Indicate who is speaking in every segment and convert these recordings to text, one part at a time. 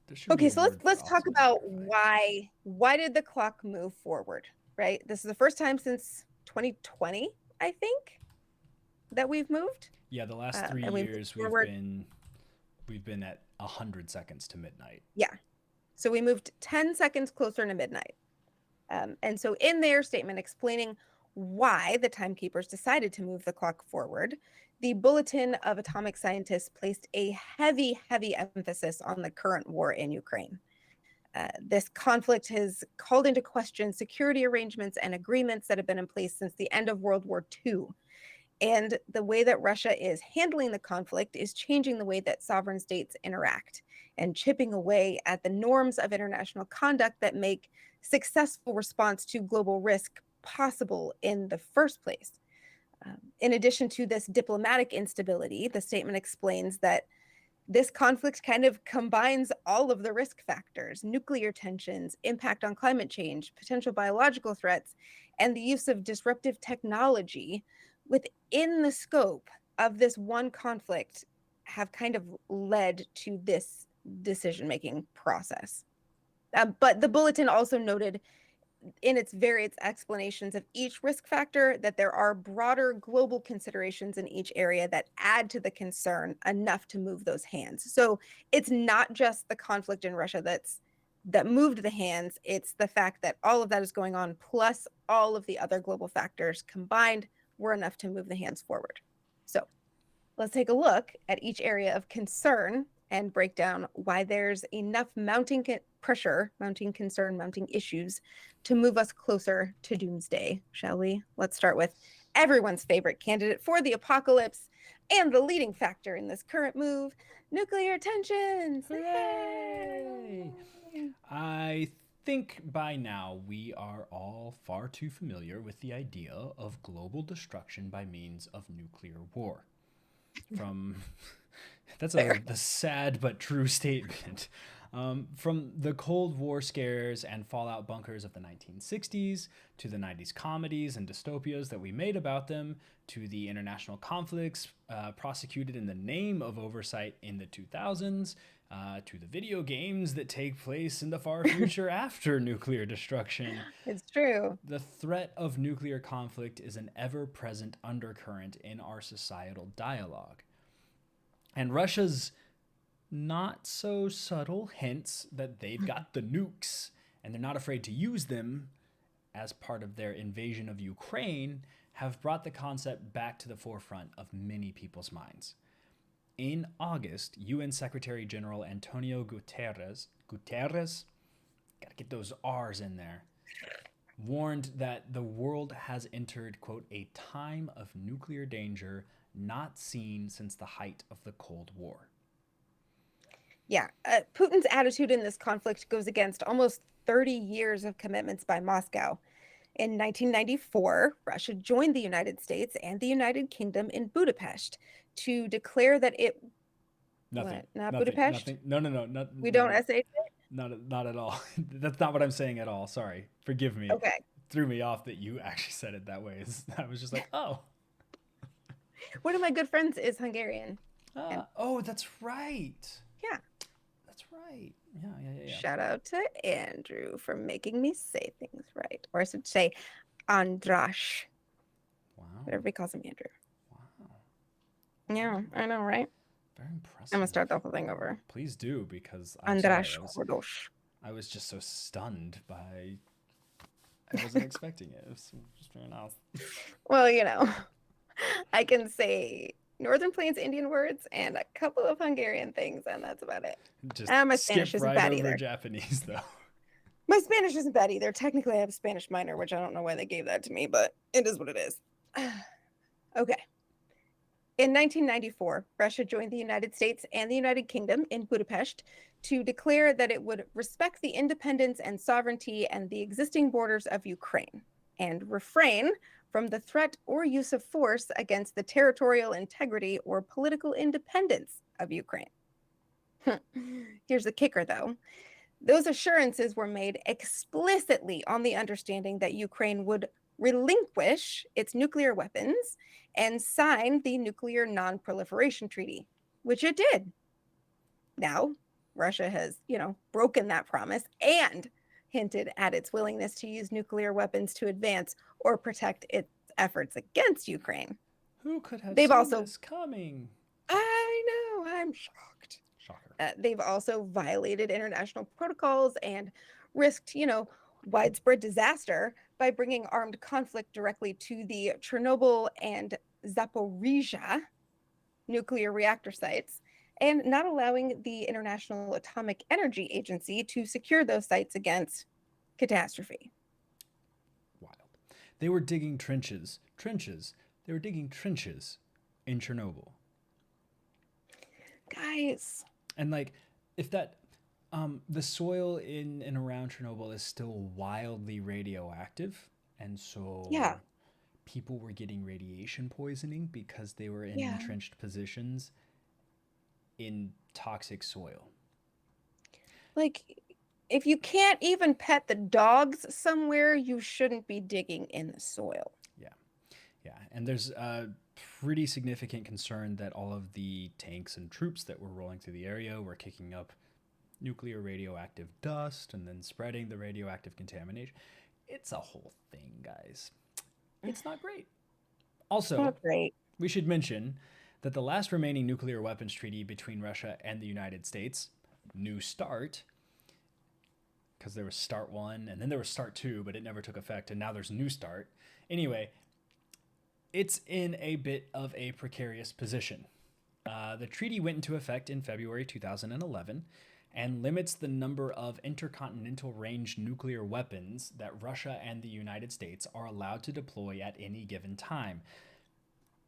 Speaker 1: There should be
Speaker 2: Okay,
Speaker 1: a
Speaker 2: so
Speaker 1: word for
Speaker 2: let's talk about
Speaker 1: optimism,
Speaker 2: why did the clock move forward, right? This is the first time since 2020, I think, that we've moved.
Speaker 1: yeah, the last three
Speaker 2: And we moved
Speaker 1: years
Speaker 2: forward.
Speaker 1: we've been at 100 seconds to midnight.
Speaker 2: Yeah. So we moved 10 seconds closer to midnight. And so in their statement explaining why the timekeepers decided to move the clock forward, the Bulletin of Atomic Scientists placed a heavy emphasis on the current war in Ukraine. This conflict has called into question security arrangements and agreements that have been in place since the end of World War II. And the way that Russia is handling the conflict is changing the way that sovereign states interact and chipping away at the norms of international conduct that make successful response to global risk possible in the first place. In addition to this diplomatic instability, the statement explains that this conflict kind of combines all of the risk factors: nuclear tensions, impact on climate change, potential biological threats, and the use of disruptive technology within the scope of this one conflict have kind of led to this decision making process. But the bulletin also noted in its various explanations of each risk factor that there are broader global considerations in each area that add to the concern enough to move those hands. So it's not just the conflict in Russia that moved the hands, it's the fact that all of that is going on plus all of the other global factors combined were enough to move the hands forward. So let's take a look at each area of concern and break down why there's enough mounting pressure, mounting concern, mounting issues to move us closer to doomsday, shall we? Let's start with everyone's favorite candidate for the apocalypse and the leading factor in this current move, nuclear tensions.
Speaker 1: Hooray! I think by now we are all far too familiar with the idea of global destruction by means of nuclear war. From that's a sad but true statement. From the Cold War scares and fallout bunkers of the 1960s, to the 90s comedies and dystopias that we made about them, to the international conflicts prosecuted in the name of oversight in the 2000s, to the video games that take place in the far future after nuclear destruction.
Speaker 2: It's true.
Speaker 1: The threat of nuclear conflict is an ever present undercurrent in our societal dialogue. And Russia's not so subtle hints that they've got the nukes and they're not afraid to use them as part of their invasion of Ukraine have brought the concept back to the forefront of many people's minds. In August, UN Secretary General Antonio Guterres, gotta get those R's in there, warned that the world has entered, quote, a time of nuclear danger not seen since the height of the Cold War.
Speaker 2: Yeah, Putin's attitude in this conflict goes against almost 30 years of commitments by Moscow. In 1994, Russia joined the United States and the United Kingdom in Budapest to declare that it...
Speaker 1: Nothing.
Speaker 2: What? Not
Speaker 1: Nothing.
Speaker 2: Budapest?
Speaker 1: Nothing. No. Not.
Speaker 2: We
Speaker 1: No.
Speaker 2: don't SH it?
Speaker 1: Not at all. That's not what I'm saying at all. Sorry. Forgive me.
Speaker 2: Okay.
Speaker 1: It threw me off that you actually said it that way. I was just like, oh.
Speaker 2: One of my good friends is Hungarian.
Speaker 1: Oh, that's right.
Speaker 2: Yeah.
Speaker 1: That's right. Yeah.
Speaker 2: Shout out to Andrew for making me say things right. Or I should say Andrash.
Speaker 1: Wow.
Speaker 2: Whatever he calls him, Andrew.
Speaker 1: Wow.
Speaker 2: Yeah, I know, right?
Speaker 1: Very impressive.
Speaker 2: I'm gonna start the whole thing over.
Speaker 1: Please do, because I'm
Speaker 2: Andrash
Speaker 1: sorry.
Speaker 2: Hordosh.
Speaker 1: I was just so stunned by. I wasn't expecting it. It was just very nice.
Speaker 2: Well, you know, I can say Northern Plains Indian words and a couple of Hungarian things, and that's about it.
Speaker 1: Just
Speaker 2: my Spanish isn't
Speaker 1: right
Speaker 2: bad
Speaker 1: over
Speaker 2: either.
Speaker 1: Japanese, though.
Speaker 2: My Spanish isn't bad either. Technically, I have a Spanish minor, which I don't know why they gave that to me, but it is what it is. Okay. In 1994, Russia joined the United States and the United Kingdom in Budapest to declare that it would respect the independence and sovereignty and the existing borders of Ukraine and refrain from the threat or use of force against the territorial integrity or political independence of Ukraine. Here's the kicker, though. Those assurances were made explicitly on the understanding that Ukraine would relinquish its nuclear weapons and sign the Nuclear Non-Proliferation Treaty, which it did. Now, Russia has, broken that promise and hinted at its willingness to use nuclear weapons to advance or protect its efforts against Ukraine.
Speaker 1: Who could have
Speaker 2: They've
Speaker 1: seen
Speaker 2: also,
Speaker 1: this coming?
Speaker 2: I know, I'm shocked.
Speaker 1: Shocker.
Speaker 2: They've also violated international protocols and risked, widespread disaster by bringing armed conflict directly to the Chernobyl and Zaporizhia nuclear reactor sites and not allowing the International Atomic Energy Agency to secure those sites against catastrophe.
Speaker 1: Wild. They were digging trenches. They were digging trenches in Chernobyl.
Speaker 2: Guys.
Speaker 1: And like, if that, the soil in and around Chernobyl is still wildly radioactive. And so people were getting radiation poisoning because they were in entrenched positions in toxic soil.
Speaker 2: Like, if you can't even pet the dogs somewhere, you shouldn't be digging in the soil.
Speaker 1: Yeah. And there's a pretty significant concern that all of the tanks and troops that were rolling through the area were kicking up nuclear radioactive dust and then spreading the radioactive contamination. It's a whole thing, guys. It's not great. Also,
Speaker 2: not great.
Speaker 1: We should mention that the last remaining nuclear weapons treaty between Russia and the United States, New START, because there was START 1 and then there was START 2, but it never took effect, and now there's New START. Anyway, it's in a bit of a precarious position. The treaty went into effect in February 2011 and limits the number of intercontinental range nuclear weapons that Russia and the United States are allowed to deploy at any given time.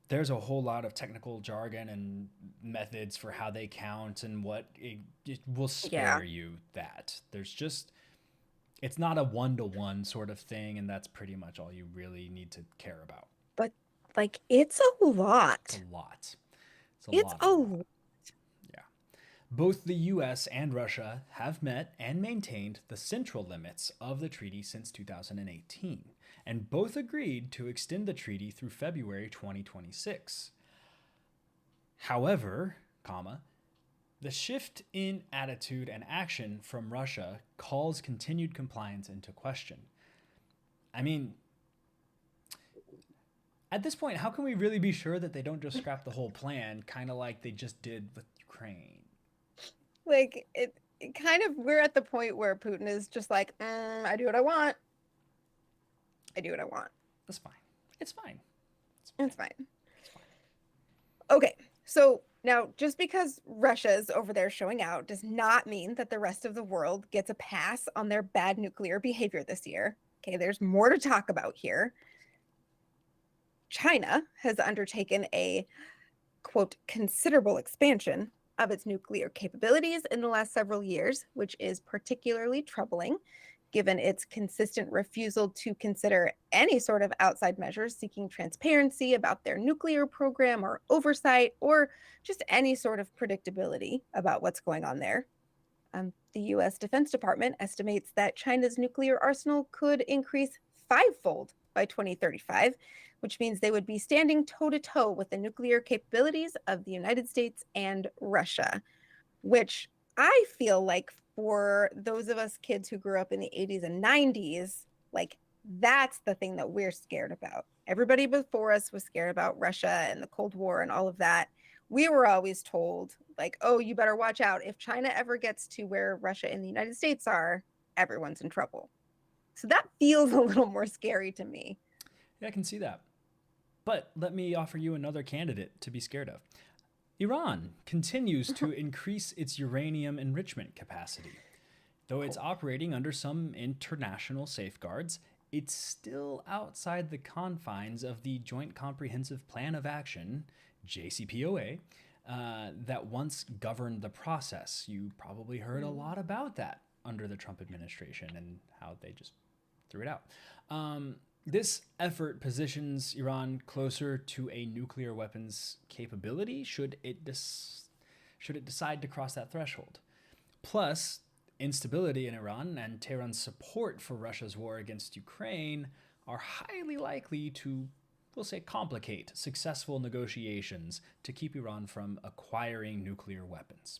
Speaker 1: There's a whole lot of technical jargon and methods for how they count and what it will spare you that. There's just, it's not a one-to-one sort of thing, and that's pretty much all you really need to care about.
Speaker 2: But like, it's a lot.
Speaker 1: It's a lot.
Speaker 2: It's a lot.
Speaker 1: Yeah. Both the US and Russia have met and maintained the central limits of the treaty since 2018, and both agreed to extend the treaty through February 2026. However, the shift in attitude and action from Russia calls continued compliance into question. I mean, at this point, how can we really be sure that they don't just scrap the whole plan, kind of like they just did with Ukraine?
Speaker 2: Like, it kind of, we're at the point where Putin is just like, I do what I want.
Speaker 1: That's fine. It's fine.
Speaker 2: It's fine. Okay, so now just because Russia's over there showing out does not mean that the rest of the world gets a pass on their bad nuclear behavior this year. Okay, there's more to talk about here. China has undertaken a, quote, considerable expansion of its nuclear capabilities in the last several years, which is particularly troubling given its consistent refusal to consider any sort of outside measures seeking transparency about their nuclear program or oversight or just any sort of predictability about what's going on there. The U.S. Defense Department estimates that China's nuclear arsenal could increase fivefold by 2035, which means they would be standing toe-to-toe with the nuclear capabilities of the United States and Russia, which I feel like for those of us kids who grew up in the 80s and 90s, like, that's the thing that we're scared about. Everybody before us was scared about Russia and the Cold War and all of that. We were always told, like, oh, you better watch out. If China ever gets to where Russia and the United States are, everyone's in trouble. So that feels a little more scary to me.
Speaker 1: Yeah, I can see that. But let me offer you another candidate to be scared of. Iran continues to increase its uranium enrichment capacity. Though it's operating under some international safeguards, it's still outside the confines of the Joint Comprehensive Plan of Action, JCPOA, that once governed the process. You probably heard a lot about that under the Trump administration and how they just threw it out. This effort positions Iran closer to a nuclear weapons capability should it decide to cross that threshold. Plus, instability in Iran and Tehran's support for Russia's war against Ukraine are highly likely to, we'll say, complicate successful negotiations to keep Iran from acquiring nuclear weapons.